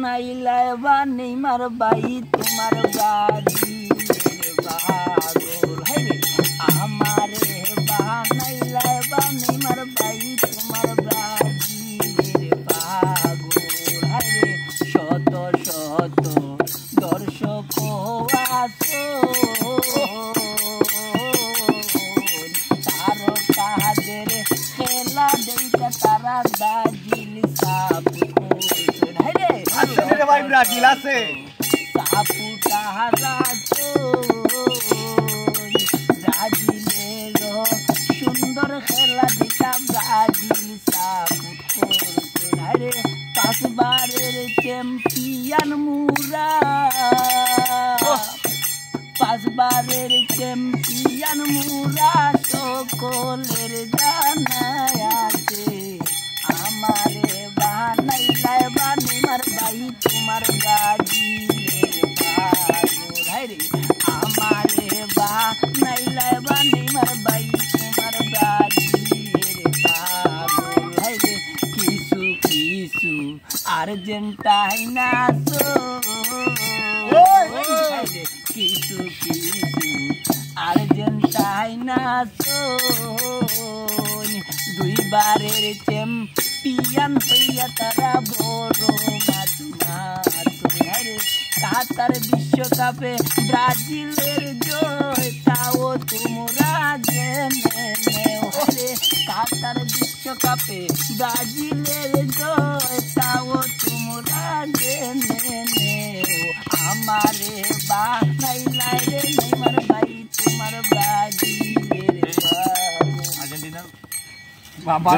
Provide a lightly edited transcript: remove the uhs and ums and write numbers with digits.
নাইলাই বা Neymar by তোমার ব্রাজিলের পাগল হাইরে আমারে বা নাইলাই বা নেইমার বাই তোমার ব্রাজিলের পাগল হাইরে শত শত দর্শক আছো তারকাদের খেলা দেখে তারা ব্রাজিল সাপোর্ট হাইরে আসলে রে ভাই ব্রাজিল আছে সাপোর্ট হারাছো ব্রাজিলের সুন্দর খেলা দেখা ব্রাজিল সাপোর্ট করছো হাইরে পাঁচবারের চ্যাম্পিয়ন মুরা পাঁচবারের চ্যাম্পিয়ন মুরা সকলের জানা আছে আমারে বানাইলাই বা নেইমার বাই তোমার ব্রাজিলের পাগল হাইরে আমারে বানাইলাই বা নেইমার বাই তোমার ব্রাজিলের পাগল হাইরে কিছু কিছু আর্জেন্টাইনা হাইরে কিছু কিছু আর্জেন্টাইনা দুইবারের চ্যাম্পিয়ন হইয়া তারা বড় মাছ হাইরে কাতার বিশ্বকাপে ব্রাজিলের জয় তাও তোমরা জেনে নেও হাইরে কাতার বিশ্বকাপে ব্রাজিলের জয় তাও তোমরা জেনে নেও আমারে বানাইলাই রে নেইমার ভাই তোমার ব্রাজিলের পাগল আর্জেন্টিনা বাবা